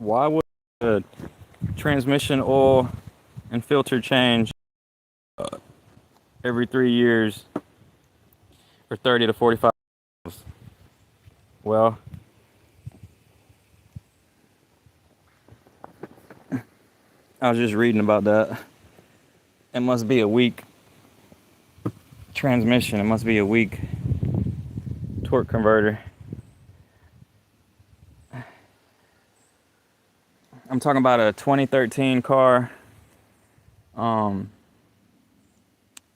Why would a transmission oil and filter change every 3 years for 30 to 45 miles? Well, I was just reading about that. It must be a weak transmission. It must be a weak torque converter. I'm talking about a 2013 car.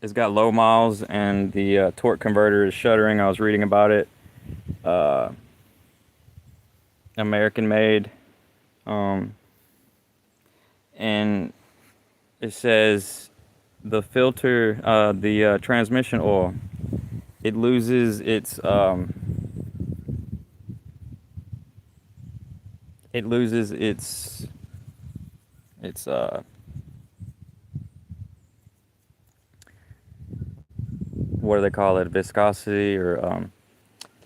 It's got low miles and the torque converter is shuttering. I was reading about it. American made. And it says the filter, the transmission oil, it loses its its what do they call it, viscosity, or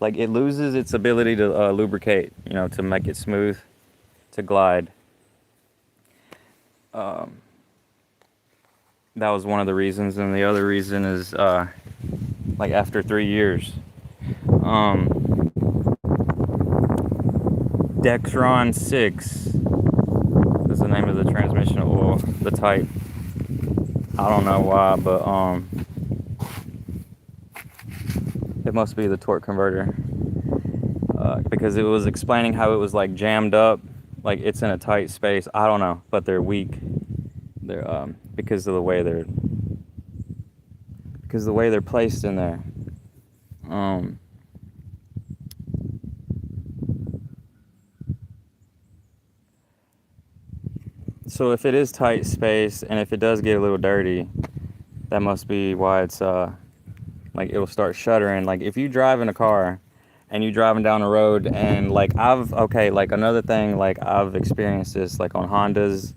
like it loses its ability to lubricate, to make it smooth, to glide. That was one of the reasons, and the other reason is like after 3 years. Dexron 6 is the name of the transmission oil, the type. I don't know why, but it must be the torque converter, because it was explaining how it was like jammed up, like it's in a tight space. I don't know, but they're weak. They're because of the way they're placed in there. So if it is tight space and if it does get a little dirty, that must be why it's like it'll start shuddering. Like if you drive in a car and you driving down the road, and like like another thing, like I've experienced this like on Hondas,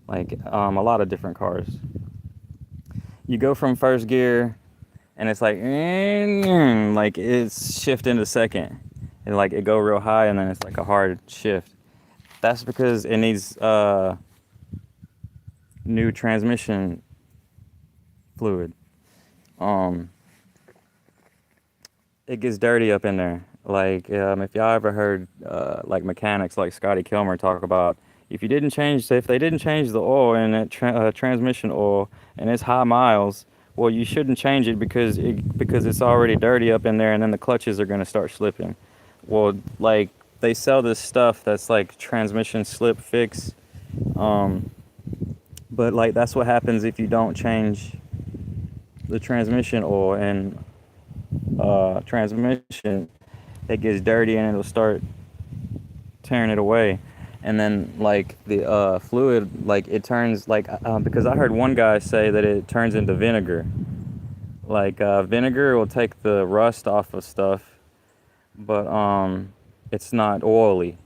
like a lot of different cars. You go from first gear and it's like it's shifting to second, and like it go real high and then it's like a hard shift. That's because it needs new transmission fluid. It gets dirty up in there. Like if y'all ever heard like mechanics like Scotty Kilmer talk about, if they didn't change the oil in that transmission oil and it's high miles, well, you shouldn't change it because it's already dirty up in there, and then the clutches are going to start slipping. Well, like they sell this stuff that's like transmission slip fix, but like that's what happens if you don't change the transmission oil and transmission. It gets dirty and it'll start tearing it away. And then like the fluid, like it turns like because I heard one guy say that it turns into vinegar. Like vinegar will take the rust off of stuff, but it's not oily.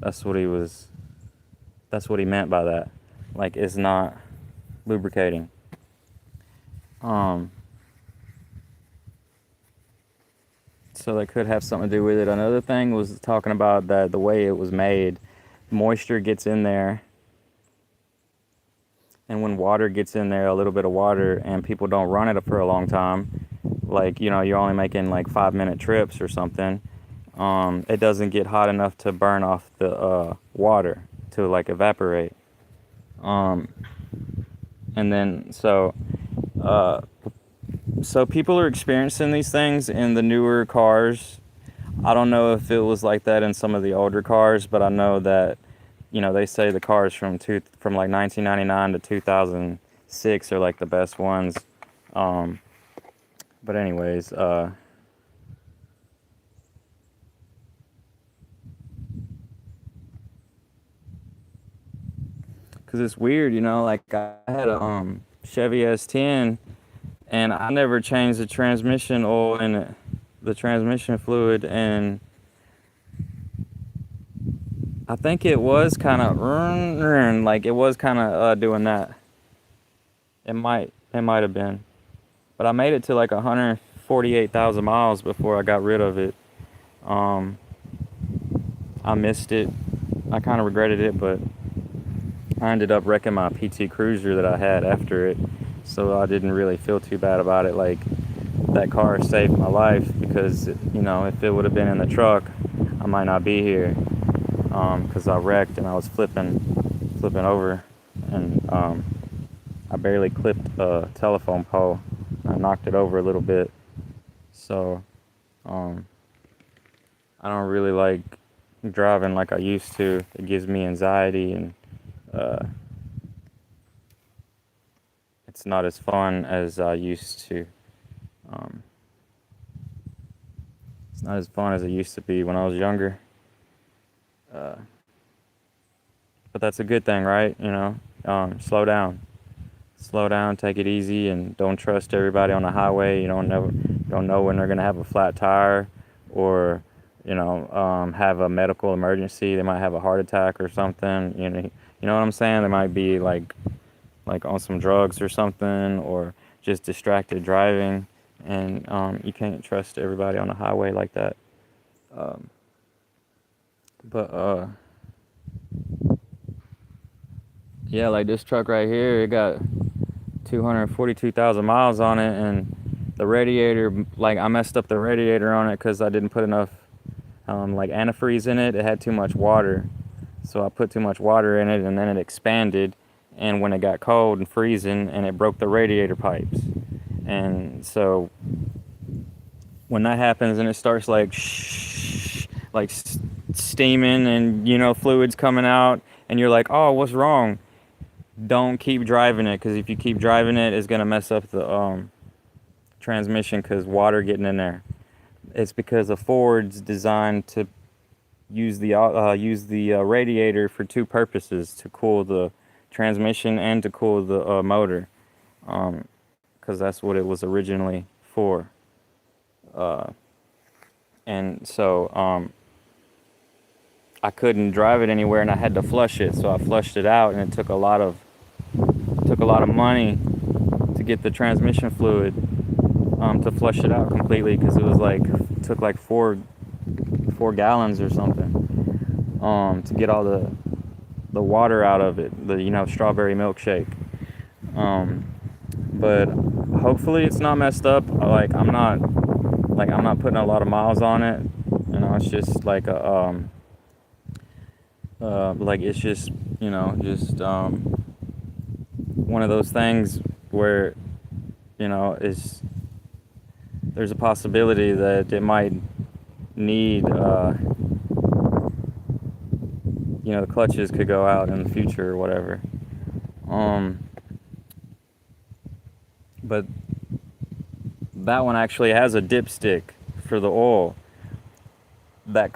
That's what he meant by that. Like it's not lubricating. So that could have something to do with it. Another thing was talking about that the way it was made, moisture gets in there, and when water gets in there, a little bit of water, and people don't run it for a long time, like you're only making like 5-minute trips or something, it doesn't get hot enough to burn off the water, to like evaporate. And then so people are experiencing these things in the newer cars. I don't know if it was like that in some of the older cars, but I know that they say the cars from like 1999 to 2006 are like the best ones. But anyways, because it's weird, like I had a Chevy S10, and I never changed the transmission oil and the transmission fluid, and I think it was kind of like it was kind of doing that. It might have been, but I made it to like 148,000 miles before I got rid of it. I missed it. I kind of regretted it, but I ended up wrecking my PT Cruiser that I had after it, so I didn't really feel too bad about it. Like, that car saved my life because, if it would have been in the truck, I might not be here, because I wrecked and I was flipping over, and I barely clipped a telephone pole. I knocked it over a little bit, so um, I don't really like driving like I used to. It gives me anxiety, and uh, it's not as fun as I used to. Um, it's not as fun as it used to be when I was younger. Uh, but that's a good thing, right? Slow down. Slow down, take it easy, and don't trust everybody on the highway. You don't know when they're gonna have a flat tire, or have a medical emergency. They might have a heart attack or something. You know what I'm saying? They might be like on some drugs or something, or just distracted driving, and you can't trust everybody on the highway like that. Um, but yeah, like this truck right here, it got 242,000 miles on it, and the radiator, like I messed up the radiator on it because I didn't put enough like antifreeze in it. It had too much water, so I put too much water in it, and then it expanded, and when it got cold and freezing, and it broke the radiator pipes. And so when that happens and it starts like like steaming, and fluids coming out, and you're like, oh, what's wrong? Don't keep driving it, because if you keep driving it, it's gonna mess up the transmission, because water getting in there. It's because a Ford's designed to use the radiator for two purposes: to cool the transmission and to cool the motor, because that's what it was originally for. Uh, and so I couldn't drive it anywhere, and I had to flush it. So I flushed it out, and it took a lot of money to get the transmission fluid to flush it out completely, because it took like four gallons or something to get all the water out of it, the strawberry milkshake. But hopefully it's not messed up. I'm not putting a lot of miles on it. It's just like it's just just one of those things where is there's a possibility that it might need the clutches could go out in the future or whatever. But that one actually has a dipstick for the oil. That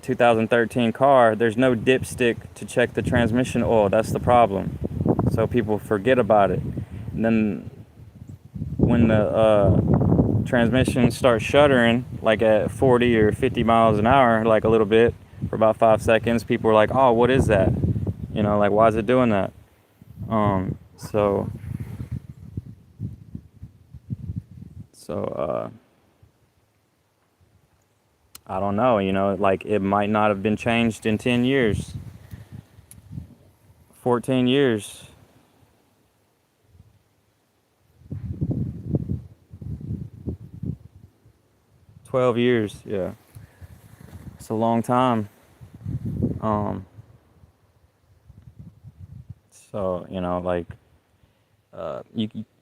2013 car, there's no dipstick to check the transmission oil. That's the problem. So people forget about it. And then when the transmission starts shuddering, like at 40 or 50 miles an hour, like a little bit, for about 5 seconds, people are like, oh, what is that? Like, why is it doing that? So I don't know, like it might not have been changed in 10 years, 14 years. 12 years, yeah. It's a long time. Um, so, like,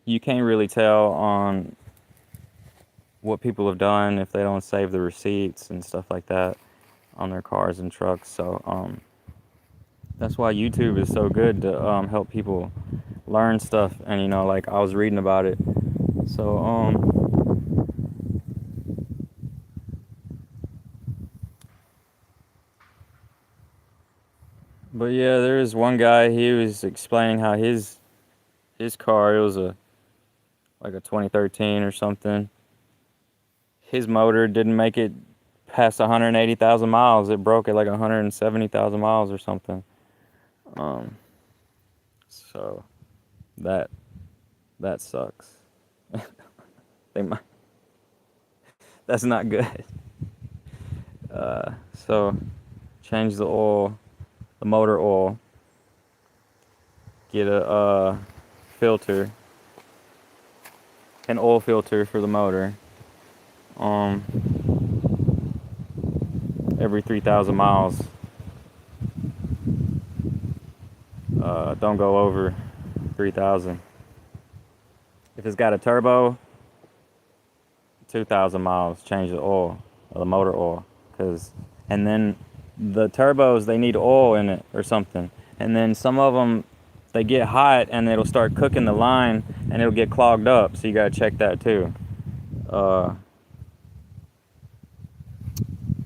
you can't really tell on what people have done if they don't save the receipts and stuff like that on their cars and trucks. So, that's why YouTube is so good to help people learn stuff. And like I was reading about it. So but yeah, there is one guy. He was explaining how his car, it was like a 2013 or something. His motor didn't make it past 180,000 miles. It broke at like 170,000 miles or something. So that that sucks. They might, that's not good. So change the oil, the motor oil, get a filter, an oil filter for the motor, every 3,000 miles. Don't go over 3,000. If it's got a turbo, 2,000 miles, change the oil, the motor oil, and then the turbos, they need oil in it or something, and then some of them, they get hot and it'll start cooking the line and it'll get clogged up, so you gotta check that too.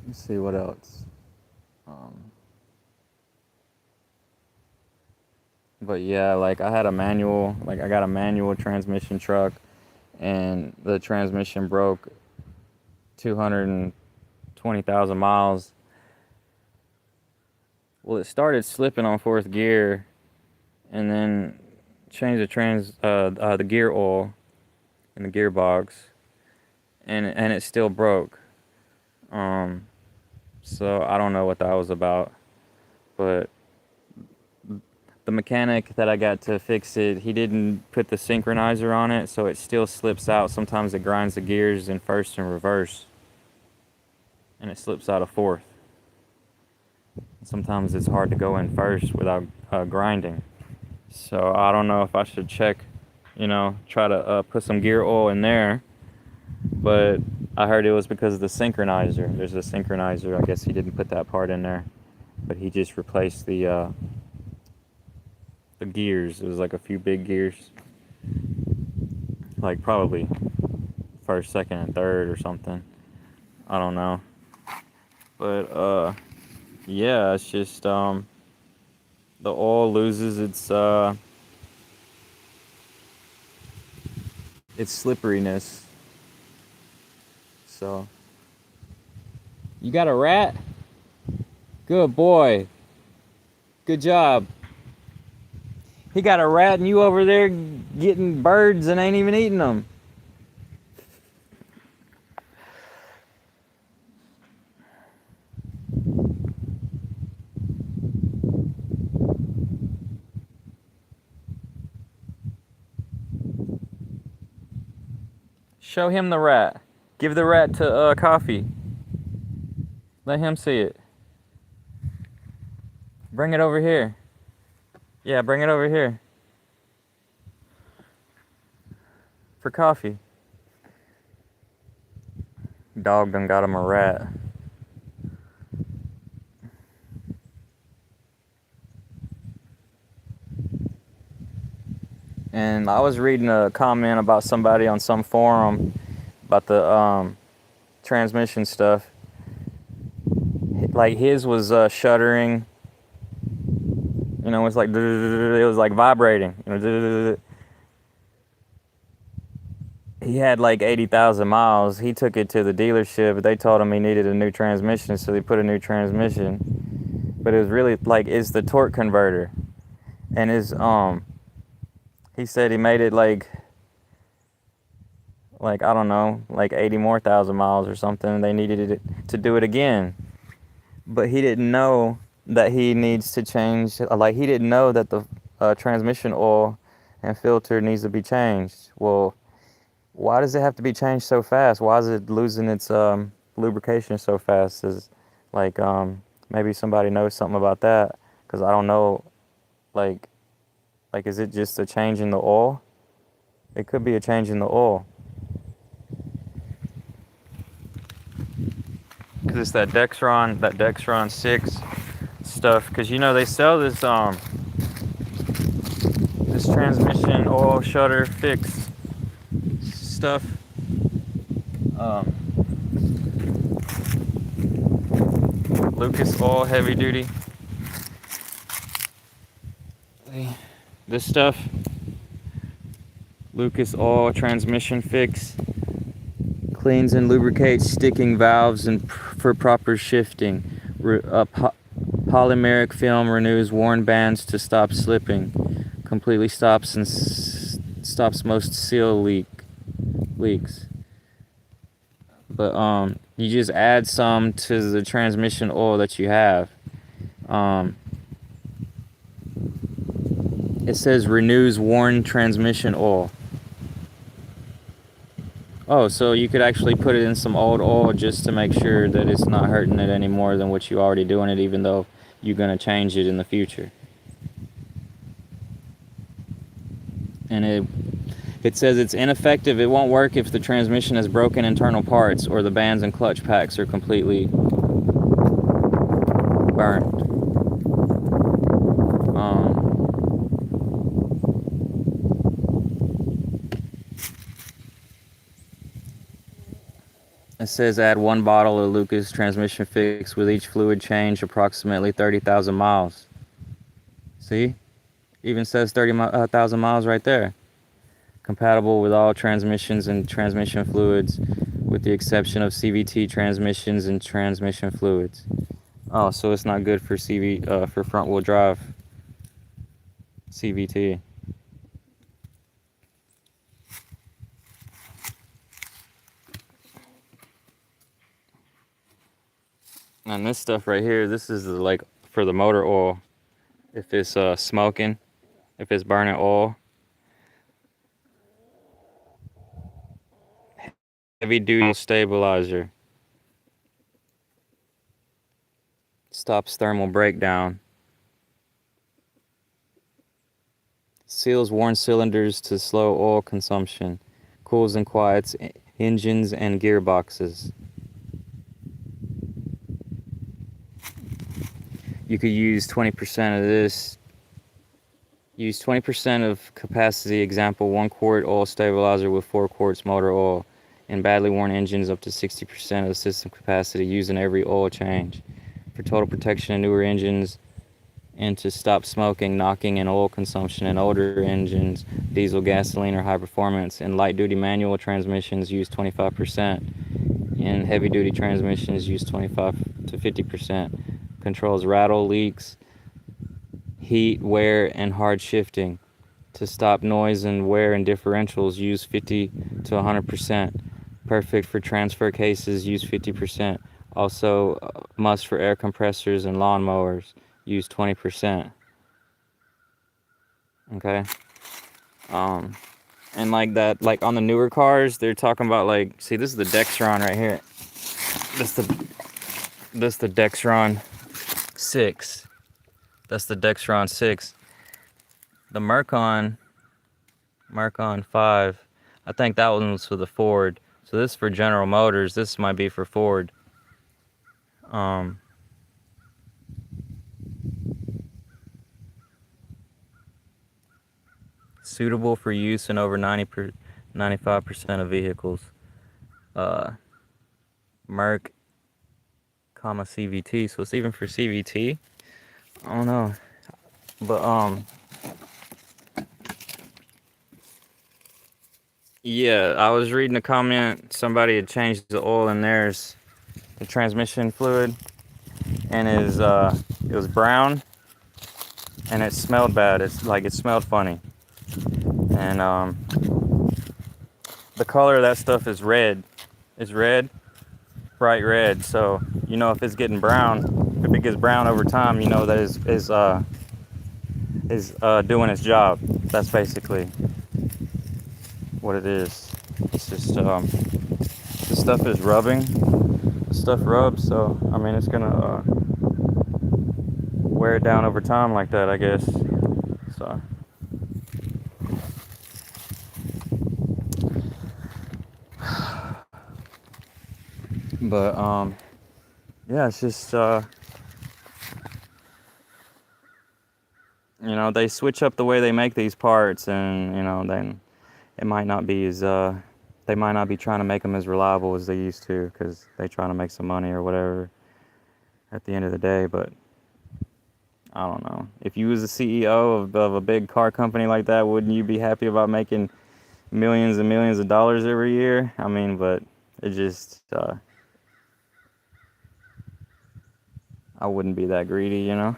Let's see what else. But yeah, like I got a manual transmission truck, and the transmission broke 220,000 miles. Well, it started slipping on fourth gear, and then changed the gear oil in the gearbox, and it still broke. So I don't know what that was about, but the mechanic that I got to fix it, he didn't put the synchronizer on it, so it still slips out. Sometimes it grinds the gears in first and reverse, and it slips out of fourth. Sometimes it's hard to go in first without grinding. So I don't know if I should check, try to put some gear oil in there, but I heard it was because of the synchronizer. There's a synchronizer. I guess he didn't put that part in there, but he just replaced the gears. It was like a few big gears, like probably first, second, and third or something. I don't know, but yeah, it's just the oil loses its slipperiness. So you got a rat? Good boy. Good job. He got a rat and you over there getting birds and ain't even eating them. Show him the rat. Give the rat to Coffee. Let him see it. Bring it over here. Yeah, bring it over here. For Coffee. Dog done got him a rat. And I was reading a comment about somebody on some forum about the transmission stuff. Like his was shuddering. It was like it was like vibrating. He had like 80,000 miles. He took it to the dealership. They told him he needed a new transmission, so they put a new transmission. But it was really like it's the torque converter, and his he said he made it like I don't know, like 80 more thousand miles or something. They needed it to do it again, but he didn't know that he needs to change. Like he didn't know that the transmission oil and filter needs to be changed. Well, why does it have to be changed so fast? Why is it losing its lubrication so fast? Maybe somebody knows something about that, because I don't know. Like is it just a change in the oil? It could be a change in the oil. Because it's that Dexron 6 stuff. Because they sell this this transmission oil shutter fix stuff. Lucas Oil Heavy Duty. This stuff. Lucas Oil Transmission Fix. Cleans and lubricates sticking valves and for proper shifting. Polymeric film renews worn bands to stop slipping. Completely stops most seal leaks. But you just add some to the transmission oil that you have, It says renews worn transmission oil. Oh, so you could actually put it in some old oil just to make sure that it's not hurting it any more than what you already doing it, even though you're going to change it in the future. And it says it's ineffective. It won't work if the transmission has broken internal parts or the bands and clutch packs are completely burned. It says add 1 bottle of Lucas transmission fix with each fluid change approximately 30,000 miles. See? Even says 30,000 miles right there. Compatible with all transmissions and transmission fluids with the exception of CVT transmissions and transmission fluids. Oh, so it's not good for for front wheel drive CVT. And this stuff right here, this is like for the motor oil. If it's smoking, if it's burning oil. Heavy duty stabilizer. Stops thermal breakdown. Seals worn cylinders to slow oil consumption. Cools and quiets engines and gearboxes. You could use 20% of this. Use 20% of capacity, example 1 quart oil stabilizer with 4 quarts motor oil. In badly worn engines, up to 60% of the system capacity used in every oil change. For total protection in newer engines and to stop smoking, knocking, and oil consumption in older engines, diesel, gasoline, or high performance. In light duty manual transmissions, use 25%. In heavy duty transmissions, use 25 to 50%. Controls rattle, leaks, heat, wear, and hard shifting. To stop noise and wear in differentials, use 50 to 100%. Perfect for transfer cases, use 50%. Also must for air compressors and lawnmowers, use 20%. Okay. And like that, like on the newer cars, they're talking about like, see, this is the Dexron right here. This the Dexron 6. That's the Dexron 6. The Mercon 5, I think that one was for the Ford. So this is for General Motors. This might be for Ford. Suitable for use in over 95% of vehicles. Merc, CVT. So it's even for CVT. I don't know, but yeah, I was reading a comment. Somebody had changed the oil in theirs, the transmission fluid, and it was brown, and it smelled bad. It's like it smelled funny, and the color of that stuff is red. It's red, bright red. So you know if it's getting brown, if it gets brown over time, you know that is doing its job. That's basically what it is. It's just the stuff is rubbing. The stuff rubs, so I mean it's gonna wear it down over time like that, I guess. So but yeah, it's just you know, they switch up the way they make these parts, and you know, then it might not be as they might not be trying to make them as reliable as they used to, because they trying to make some money or whatever at the end of the day. But I don't know, if you was the CEO of a big car company like that, wouldn't you be happy about making millions and millions of dollars every year? I mean, but it just I wouldn't be that greedy, you know.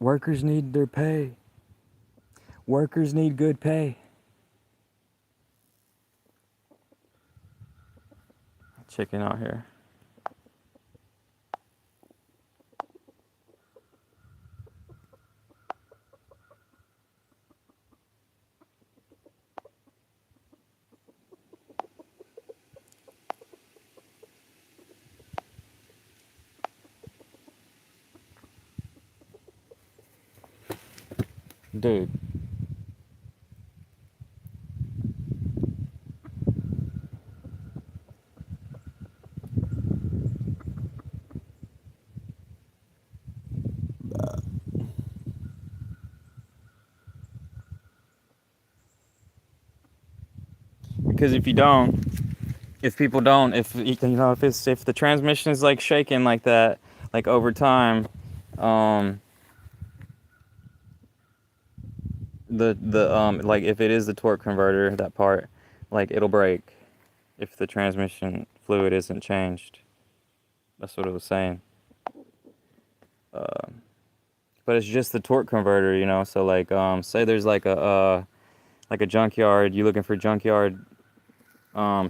Workers need their pay. Workers need good pay. chicken out here. Dude. Because if people don't, if if the transmission is like shaking like that, like over time, like if it is the torque converter, that part, like it'll break if the transmission fluid isn't changed. That's what it was saying. But it's just the torque converter, you know. So like, say there's like a junkyard, you looking for junkyard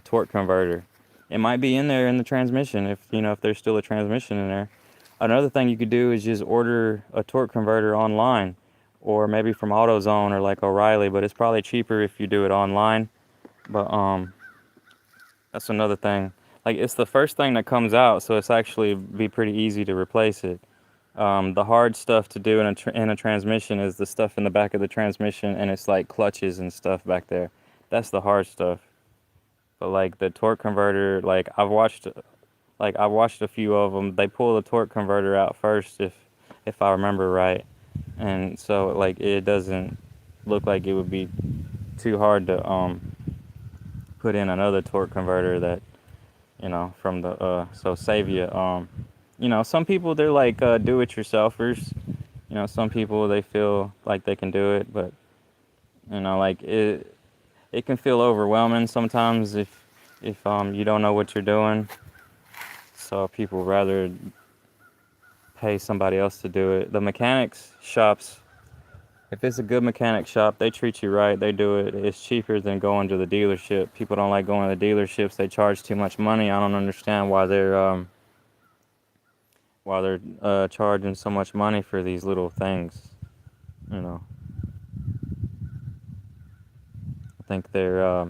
torque converter. It might be in there in the transmission if there's still a transmission in there. Another thing you could do is just order a torque converter online, or maybe from AutoZone or like O'Reilly, but it's probably cheaper if you do it online. But that's another thing. Like it's the first thing that comes out, so it's actually be pretty easy to replace it. The hard stuff to do in a transmission is the stuff in the back of the transmission, and it's like clutches and stuff back there. That's the hard stuff. But like the torque converter, I've watched a few of them. They pull the torque converter out first, if I remember right, and so like it doesn't look like it would be too hard to put in another torque converter that from the so save you some people they're like do-it-yourselfers. Some people they feel like they can do it, but like it can feel overwhelming sometimes if you don't know what you're doing. So people rather pay somebody else to do it. The mechanics shops, if it's a good mechanic shop, they treat you right. They do it. It's cheaper than going to the dealership. People don't like going to the dealerships. They charge too much money. I don't understand why they're charging so much money for these little things. I think they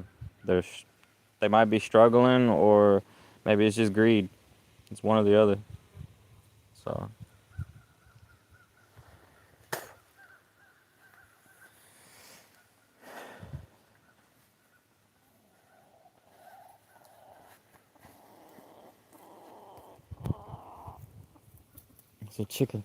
might be struggling, or maybe it's just greed. It's one or the other. So. It's a chicken.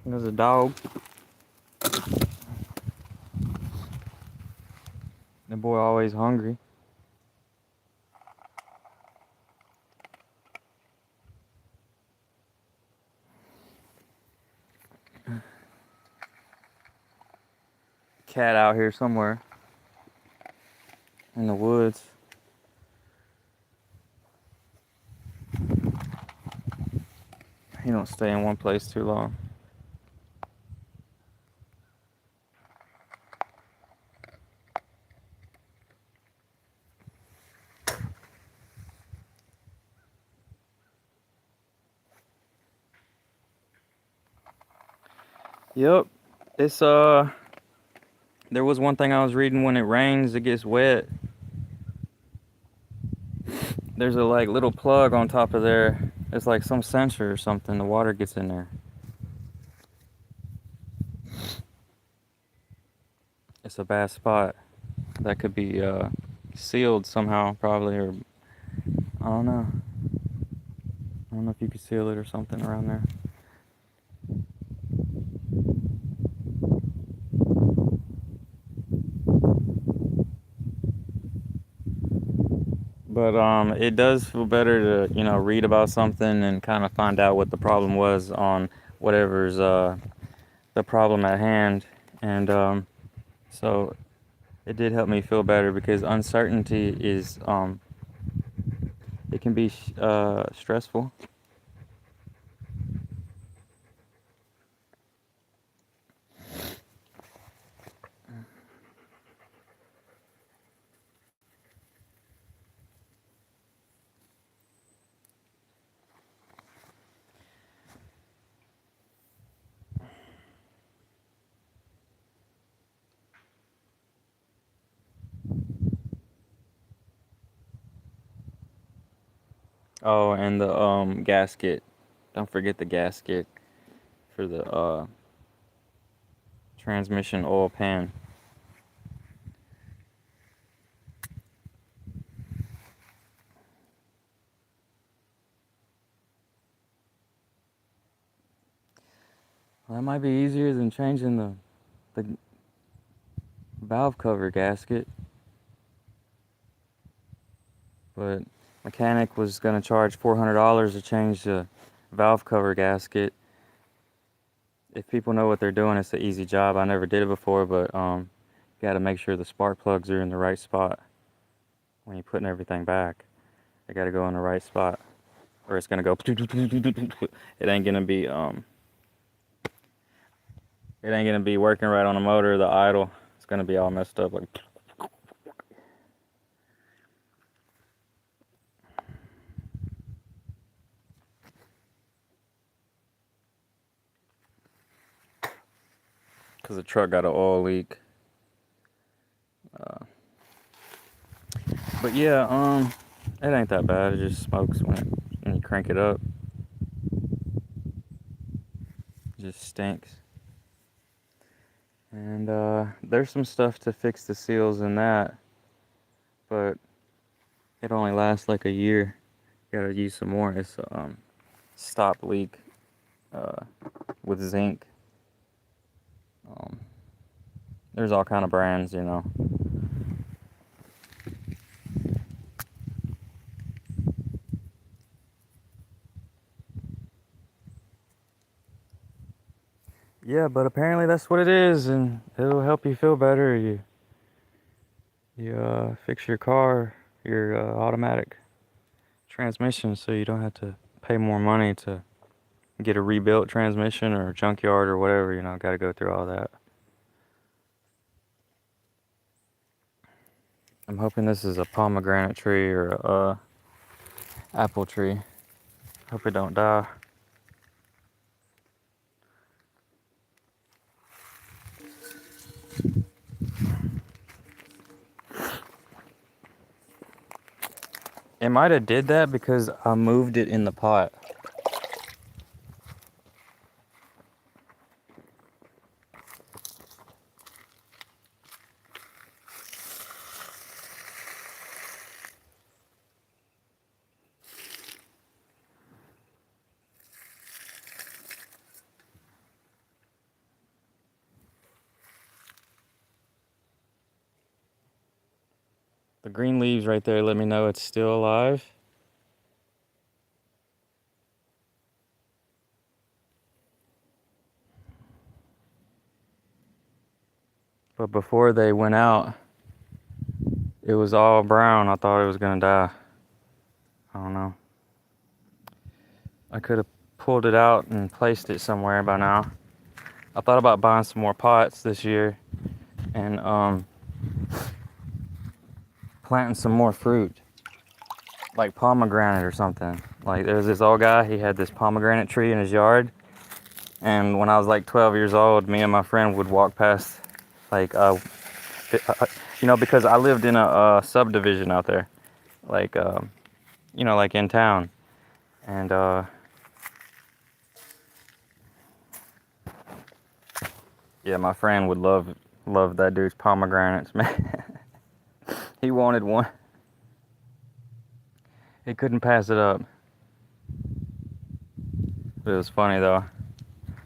There's a dog. The boy always hungry. Cat out here somewhere in the woods. He don't stay in one place too long. Yep. It's there was one thing I was reading: when it rains, it gets wet. There's a like little plug on top of there. It's like some sensor or something. The water gets in there. It's a bad spot. That could be sealed somehow, probably, or I don't know. I don't know if you could seal it or something around there. But it does feel better to read about something and kind of find out what the problem was on whatever's the problem at hand, and so it did help me feel better, because uncertainty is it can be stressful. Oh, and the gasket. Don't forget the gasket for the transmission oil pan. Well, that might be easier than changing the valve cover gasket, but mechanic was gonna charge $400 to change the valve cover gasket. If people know what they're doing, it's an easy job. I never did it before, but you gotta make sure the spark plugs are in the right spot when you're putting everything back. They gotta go in the right spot, or it's gonna go. It ain't gonna be it ain't gonna be working right on the motor, the idle. It's gonna be all messed up, like. Cause the truck got an oil leak. But yeah, it ain't that bad. It just smokes when you crank it up. It just stinks. And there's some stuff to fix the seals in that, but it only lasts like a year. Gotta use some more. It's stop leak uh, with zinc. Um, there's all kind of brands, you know. Yeah, but apparently that's what it is, and it'll help you feel better. You fix your car, your automatic transmission, so you don't have to pay more money to get a rebuilt transmission or a junkyard or whatever. You know, got to go through all that. I'm hoping this is a pomegranate tree or a apple tree. Hope it don't die. It might have did that because I moved it in the pot. The green leaves right there let me know it's still alive. But before they went out, it was all brown. I thought it was gonna die. I don't know. I could have pulled it out and placed it somewhere by now. I thought about buying some more pots this year and planting some more fruit, like pomegranate or something. Like there's this old guy, he had this pomegranate tree in his yard, and when I was like 12 years old, me and my friend would walk past, like, because I lived in a subdivision out there, like, like in town, and yeah, my friend would love that dude's pomegranates, man. He wanted one. He couldn't pass it up. It was funny though.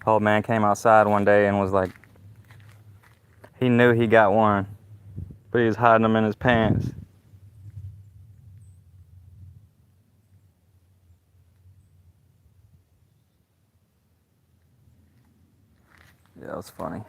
Old man came outside one day and was like, he knew he got one, but he was hiding them in his pants. Yeah, that was funny.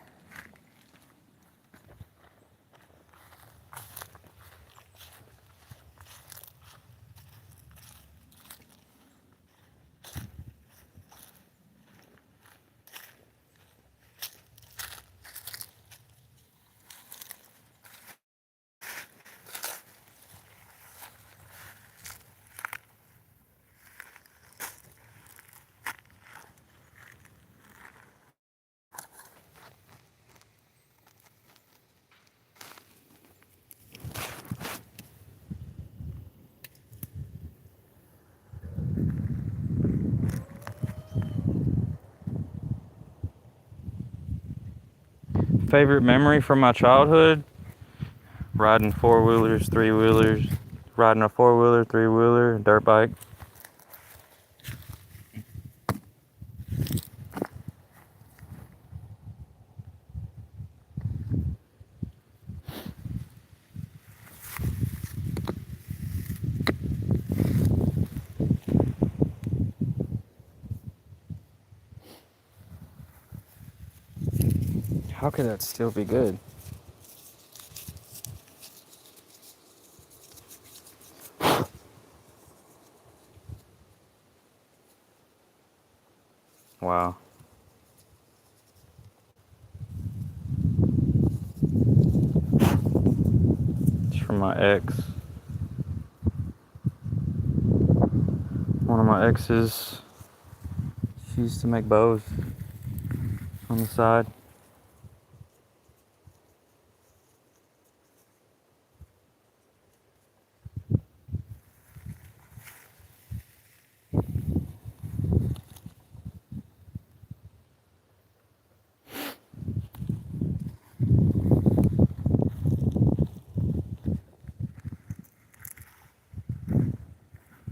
Favorite memory from my childhood? Riding four-wheelers, three-wheelers, riding a four-wheeler, three-wheeler, dirt bike. How could that still be good? Wow. It's from my ex. One of my exes. She used to make bows on the side.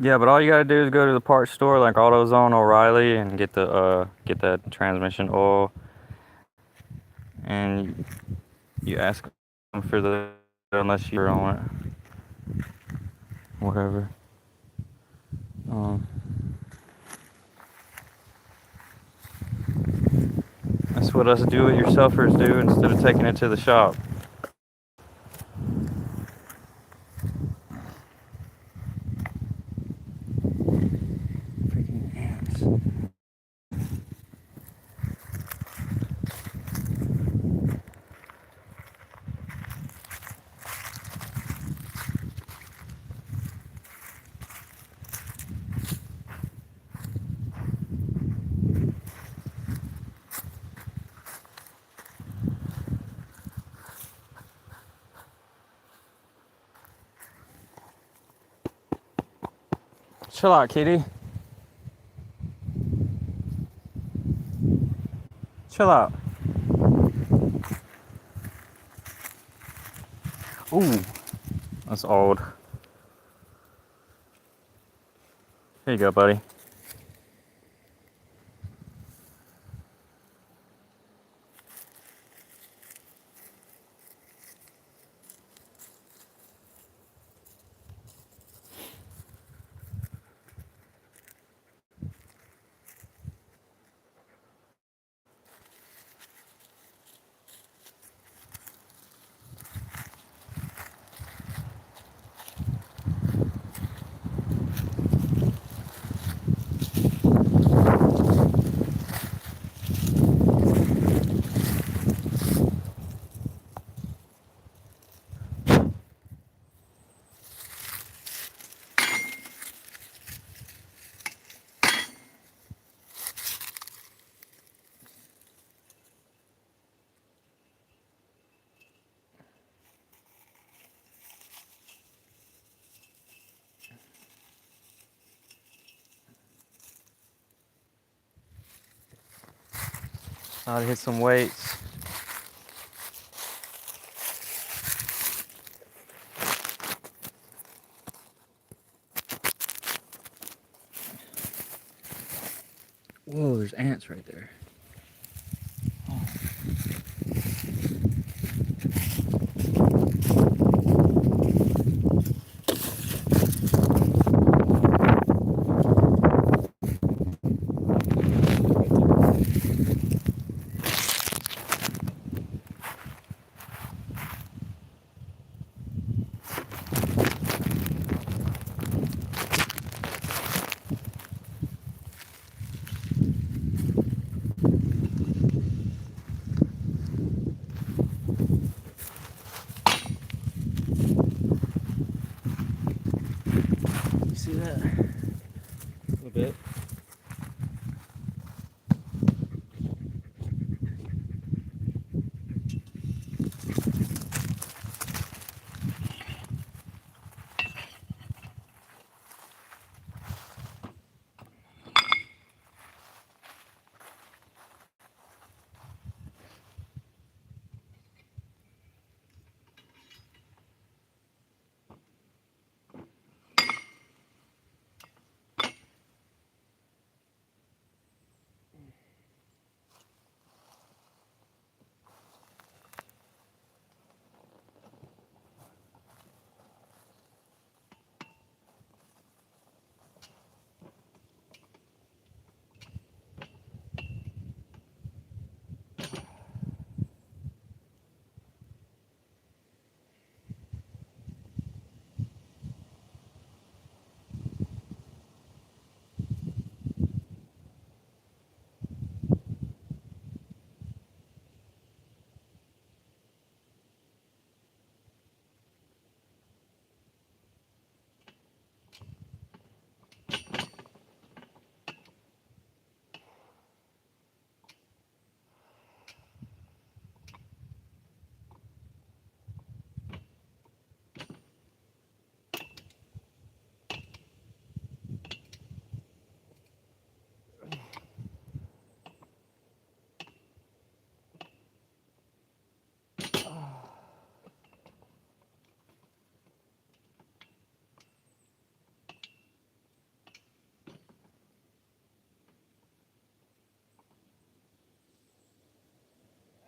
Yeah, but all you gotta do is go to the parts store like AutoZone, O'Reilly, and get that transmission oil, and you ask them for the unless you're on it, whatever. That's what us do-it-yourselfers do instead of taking it to the shop. Freaking ants. Chill out, kitty. Chill out. Ooh, that's old. Here you go, buddy. I'll hit some weights. Whoa, there's ants right there. You see that? A little bit.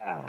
Ah.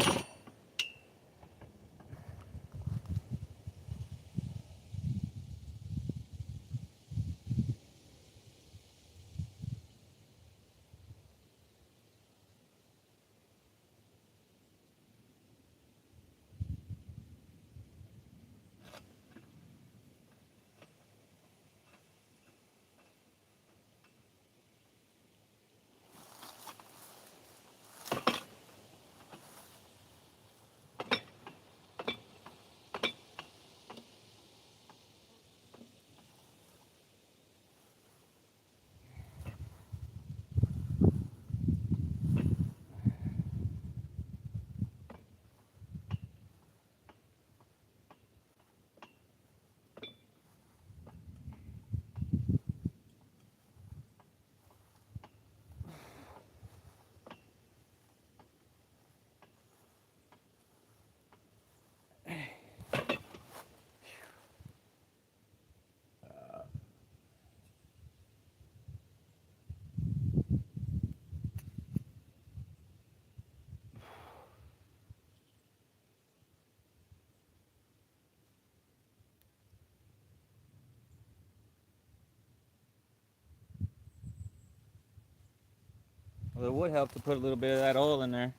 Well, it would help to put a little bit of that oil in there.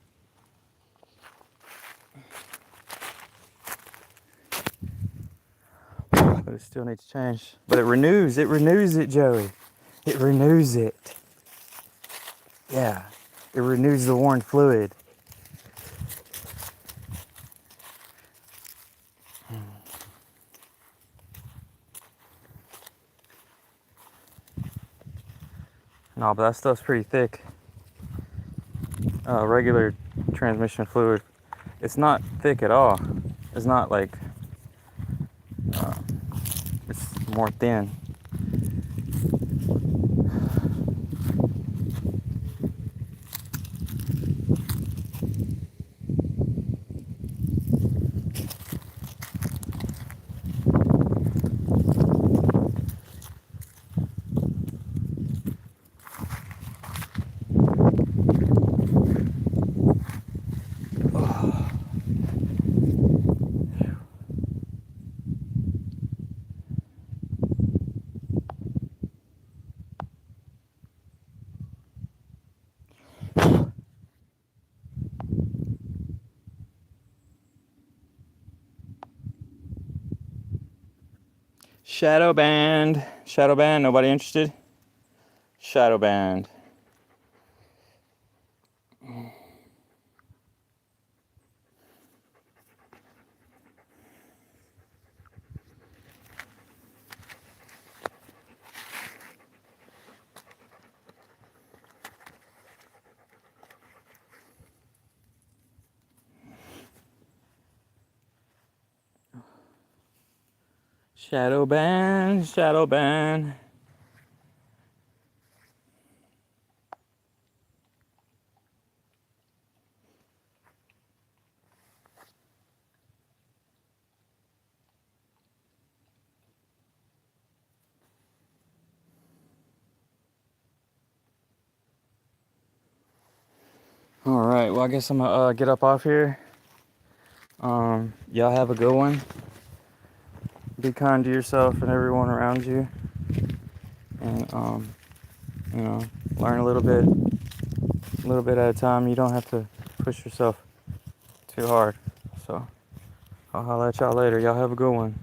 But it still needs to change. But it renews it, Joey. It renews it. Yeah, it renews the worn fluid. No, but that stuff's pretty thick. Regular transmission fluid, it's not thick at all. It's not like, it's more thin. Shadow band. Shadow band. Nobody interested? Shadow band. Shadow band. Shadow band. All right, well, I guess I'm gonna get up off here. Y'all have a good one. Be kind to yourself and everyone around you, and learn a little bit at a time. You don't have to push yourself too hard. So I'll holler at y'all later. Y'all have a good one.